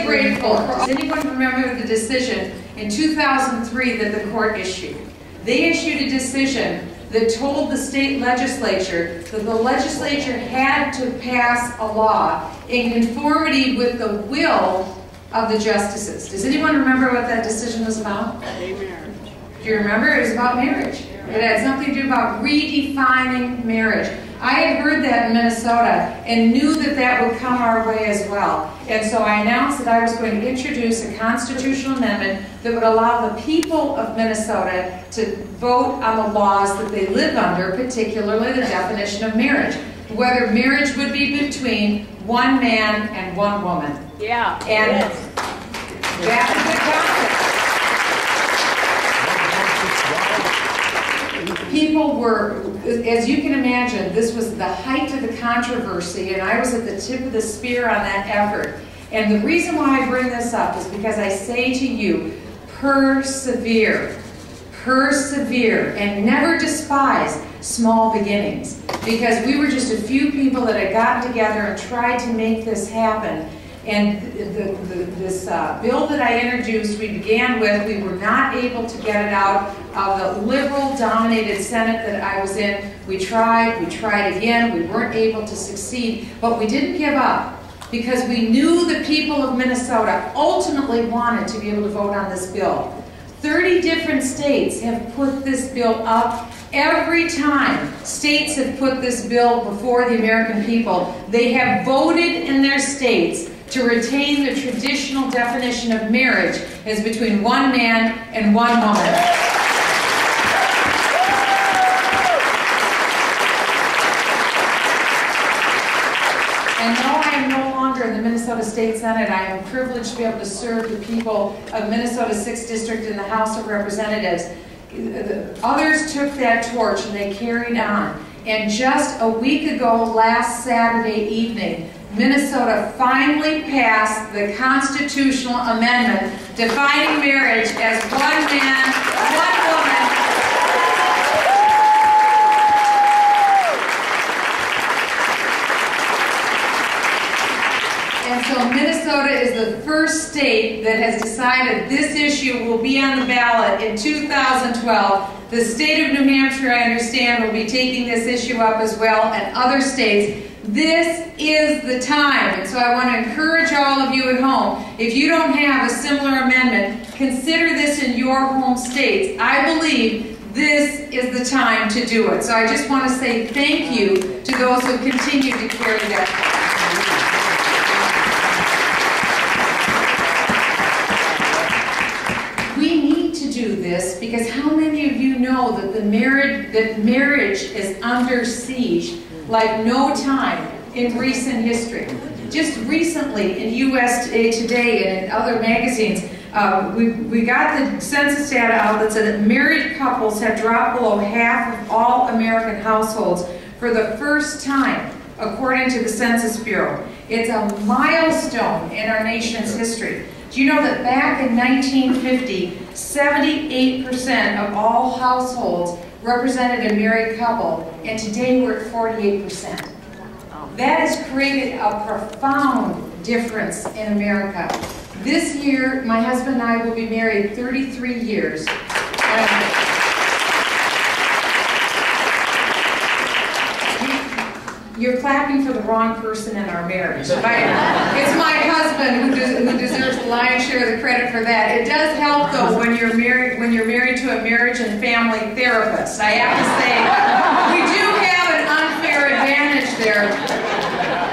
really grateful. Does anyone remember the decision in 2003 that the court issued? They issued a decision that told the state legislature that the legislature had to pass a law in conformity with the will of the justices. Does anyone remember what that decision was about? Marriage. Do you remember? It was about marriage. It had something to do about redefining marriage. I had heard that in Minnesota and knew that that would come our way as well. And so I announced that I was going to introduce a constitutional amendment that would allow the people of Minnesota to vote on the laws that they live under, particularly the definition of marriage. Whether marriage would be between one man and one woman. Yeah. And yes. that is the concept. People were, as you can imagine, this was the height of the controversy, and I was at the tip of the spear on that effort. And the reason why I bring this up is because I say to you, persevere. Persevere, and never despise small beginnings. Because we were just a few people that had gotten together and tried to make this happen. And this bill that I introduced, we began with, we were not able to get it out of the liberal-dominated Senate that I was in. We tried again, we weren't able to succeed, but we didn't give up because we knew the people of Minnesota ultimately wanted to be able to vote on this bill. 30 different states have put this bill up. Every time states have put this bill before the American people, they have voted in their states to retain the traditional definition of marriage as between one man and one woman. And though I am no longer in the Minnesota State Senate, I am privileged to be able to serve the people of Minnesota's 6th District in the House of Representatives. Others took that torch and they carried on. And just a week ago, last Saturday evening, Minnesota finally passed the constitutional amendment defining marriage as one man, one woman. And so Minnesota is the first state that has decided this issue will be on the ballot in 2012. The state of New Hampshire, I understand, will be taking this issue up as well, and other states. This is the time. And so I want to encourage all of you at home, if you don't have a similar amendment, consider this in your home states. I believe this is the time to do it. So I just want to say thank you to those who continue to carry that. We need to do this because how many of you know that marriage is under siege like no time in recent history? Just recently in USA Today and in other magazines, we got the census data out that said that married couples have dropped below half of all American households for the first time, according to the Census Bureau. It's a milestone in our nation's history. Do you know that back in 1950, 78% of all households represented a married couple, and today we're at 48%. That has created a profound difference in America. This year, my husband and I will be married 33 years. You're clapping for the wrong person in our marriage. It's my husband who deserves the lion's share of the credit for that. It does help though when you're married to a marriage and family therapist. I have to say, we do have an unfair advantage there.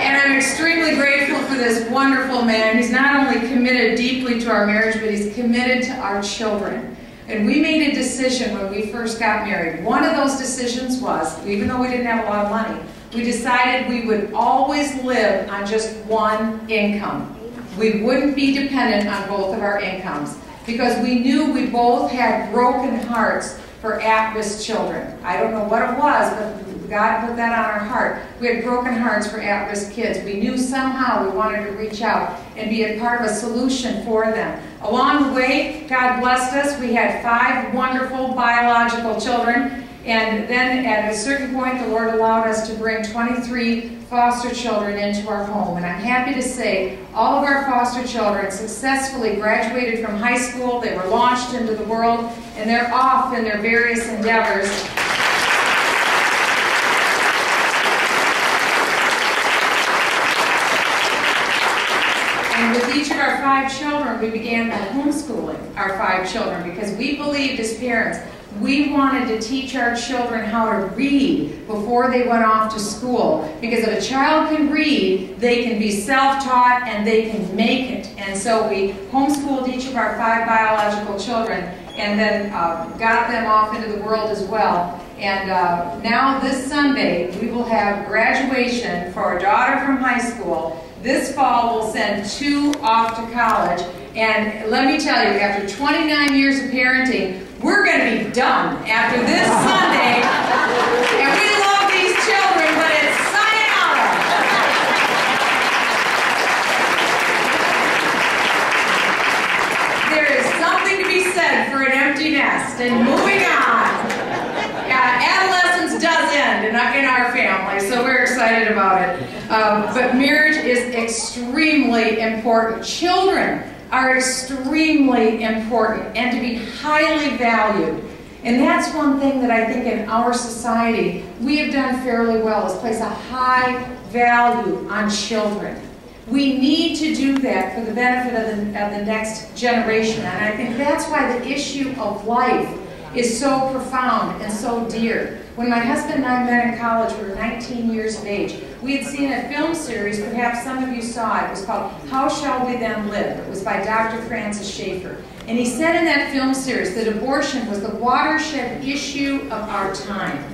And I'm extremely grateful for this wonderful man. He's not only committed deeply to our marriage, but he's committed to our children. And we made a decision when we first got married. One of those decisions was, even though we didn't have a lot of money, we decided we would always live on just one income. We wouldn't be dependent on both of our incomes because we knew we both had broken hearts for at-risk children. I don't know what it was, but God put that on our heart. We had broken hearts for at-risk kids. We knew somehow we wanted to reach out and be a part of a solution for them. Along the way, God blessed us. We had 5 wonderful biological children. And then at a certain point, the Lord allowed us to bring 23 foster children into our home. And I'm happy to say all of our foster children successfully graduated from high school. They were launched into the world, and they're off in their various endeavors. And with each of our 5 children, we began homeschooling our 5 children because we believed as parents we wanted to teach our children how to read before they went off to school. Because if a child can read, they can be self-taught and they can make it. And so we homeschooled each of our 5 biological children and then got them off into the world as well. And now this Sunday, we will have graduation for our daughter from high school. This fall, we'll send 2 off to college. And let me tell you, after 29 years of parenting, we're going to be done after this Sunday. And we love these children, but it's sayonara. There is something to be said for an empty nest. And moving on. Adolescence does end in our family, so we're excited about it. But marriage is extremely important. Children are extremely important and to be highly valued. And that's one thing that I think in our society we have done fairly well, is place a high value on children. We need to do that for the benefit of the next generation. And I think that's why the issue of life is so profound and so dear. When my husband and I met in college, we were 19 years of age. We had seen a film series, perhaps some of you saw it. It was called How Shall We Then Live? It was by Dr. Francis Schaeffer. And he said in that film series that abortion was the watershed issue of our time.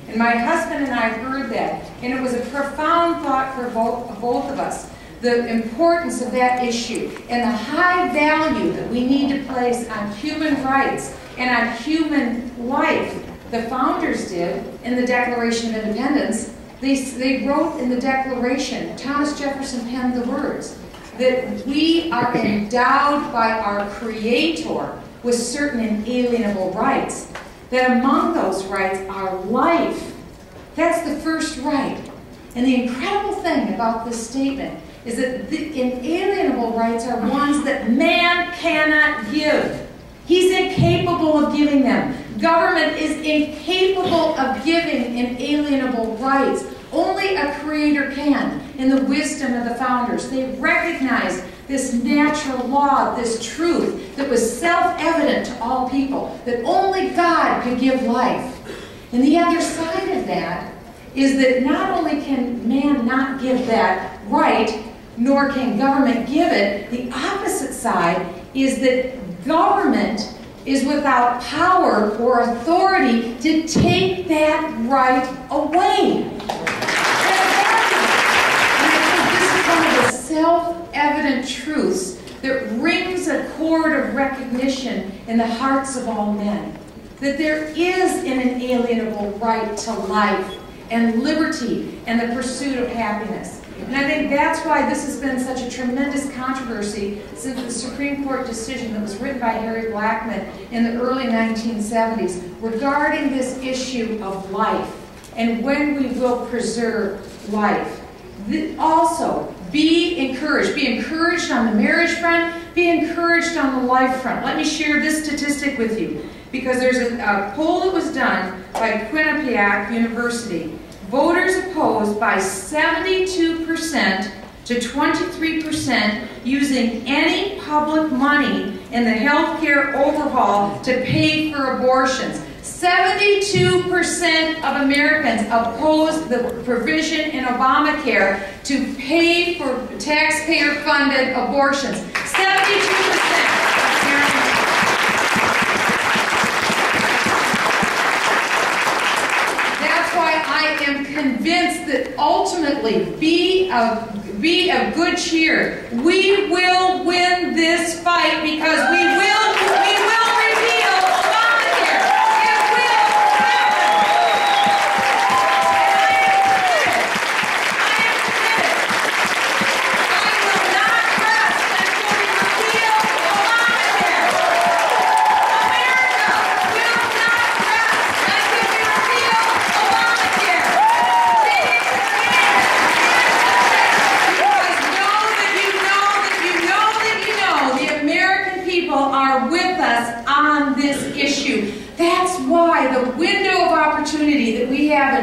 And my husband and I heard that, and it was a profound thought for both of us. The importance of that issue and the high value that we need to place on human rights and on human life. The founders did in the Declaration of Independence. They wrote in the Declaration, Thomas Jefferson penned the words, that we are endowed by our Creator with certain inalienable rights. That among those rights are life. That's the first right. And the incredible thing about this statement is that the inalienable rights are ones that man cannot give. He's incapable of giving them. Government is incapable of giving inalienable rights. Only a creator can. In the wisdom of the founders, they recognized this natural law, this truth that was self-evident to all people, that only God could give life. And the other side of that is that not only can man not give that right, nor can government give it, the opposite side is that government is without power or authority to take that right away. This is one of the self-evident truths that rings a chord of recognition in the hearts of all men. That there is an inalienable right to life and liberty and the pursuit of happiness. And I think that's why this has been such a tremendous controversy since the Supreme Court decision that was written by Harry Bachmann in the early 1970s regarding this issue of life and when we will preserve life. Also, be encouraged. Be encouraged on the marriage front. Be encouraged on the life front. Let me share this statistic with you because there's a poll that was done by Quinnipiac University. Voters opposed by 72% to 23% using any public money in the health care overhaul to pay for abortions. 72% of Americans opposed the provision in Obamacare to pay for taxpayer-funded abortions. 72%. I am convinced that ultimately, be of good cheer. We will win this fight because we will repeal Obamacare. It will happen. And I am committed. I will not rest until we repeal Obamacare. America will not rest until we repeal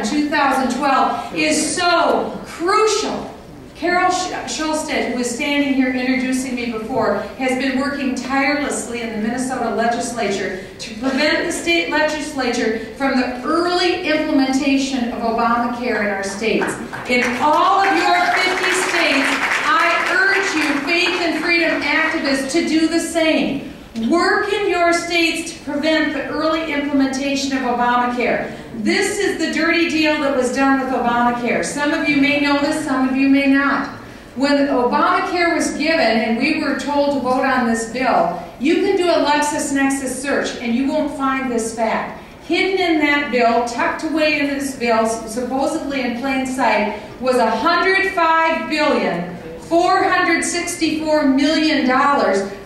in 2012 is so crucial. Carol Schulstead, who was standing here introducing me before, has been working tirelessly in the Minnesota legislature to prevent the state legislature from the early implementation of Obamacare in our states. In all of your 50 states, I urge you, faith and freedom activists, to do the same. Work in your states to prevent the early implementation of Obamacare. This is the dirty deal that was done with Obamacare. Some of you may know this, some of you may not. When Obamacare was given and we were told to vote on this bill, you can do a LexisNexis search and you won't find this fact. Hidden in that bill, tucked away in this bill, supposedly in plain sight, was $105,464 million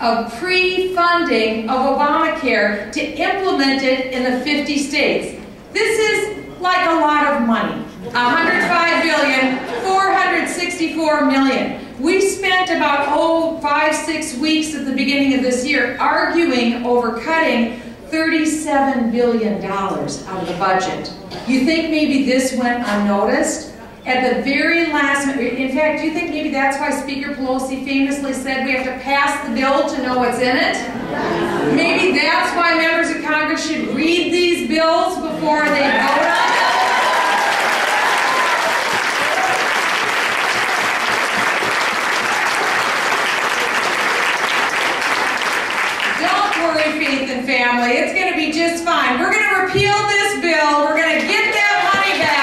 of pre-funding of Obamacare to implement it in the 50 states. This is like a lot of money. $105,464 million. We spent about 5-6 weeks at the beginning of this year arguing over cutting $37 billion out of the budget. You think maybe this went unnoticed? At the very last minute, in fact, do you think maybe that's why Speaker Pelosi famously said we have to pass the bill to know what's in it? Maybe that's why members of Congress should read these bills before they vote on them? Don't worry, Faith and Family, it's going to be just fine. We're going to repeal this bill, we're going to get that money back.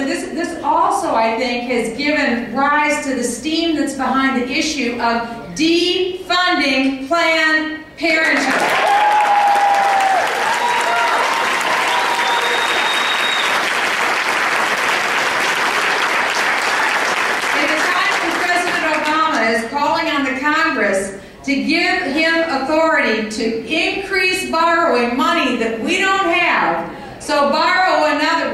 This also, I think, has given rise to the steam that's behind the issue of defunding Planned Parenthood. At a time when President Obama is calling on the Congress to give him authority to increase borrowing money that we don't have, so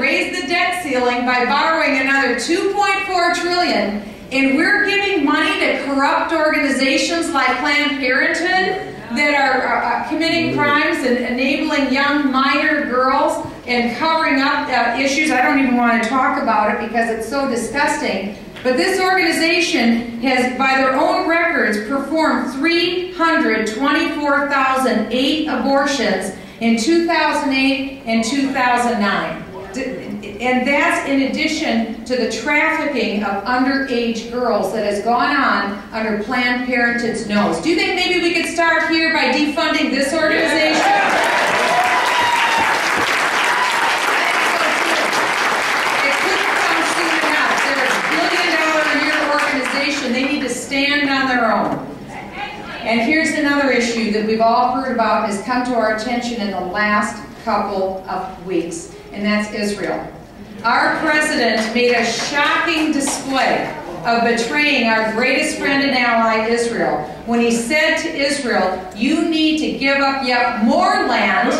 raise the debt ceiling by borrowing another $2.4 trillion, and we're giving money to corrupt organizations like Planned Parenthood that are committing crimes and enabling young minor girls and covering up issues. I don't even want to talk about it because it's so disgusting. But this organization has, by their own records, performed 324,008 abortions in 2008 and 2009. And that's in addition to the trafficking of underage girls that has gone on under Planned Parenthood's nose. Do you think maybe we could start here by defunding this organization? It couldn't come soon enough. They're a billion-dollar-a-year organization. They need to stand on their own. And here's another issue that we've all heard about and has come to our attention in the last couple of weeks, and that's Israel. Our president made a shocking display of betraying our greatest friend and ally, Israel, when he said to Israel, you need to give up yet more land,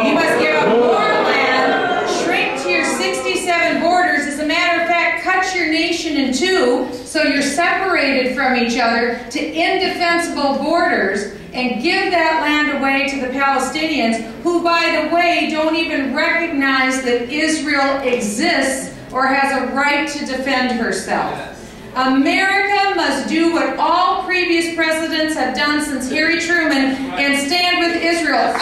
you must give up more land, shrink to your 67 borders, as a matter of fact, cut your nation in two so you're separated from each other to indefensible borders, and give that land away to the Palestinians, who, by the way, don't even recognize that Israel exists or has a right to defend herself. America must do what all previous presidents have done since Harry Truman and stand with Israel.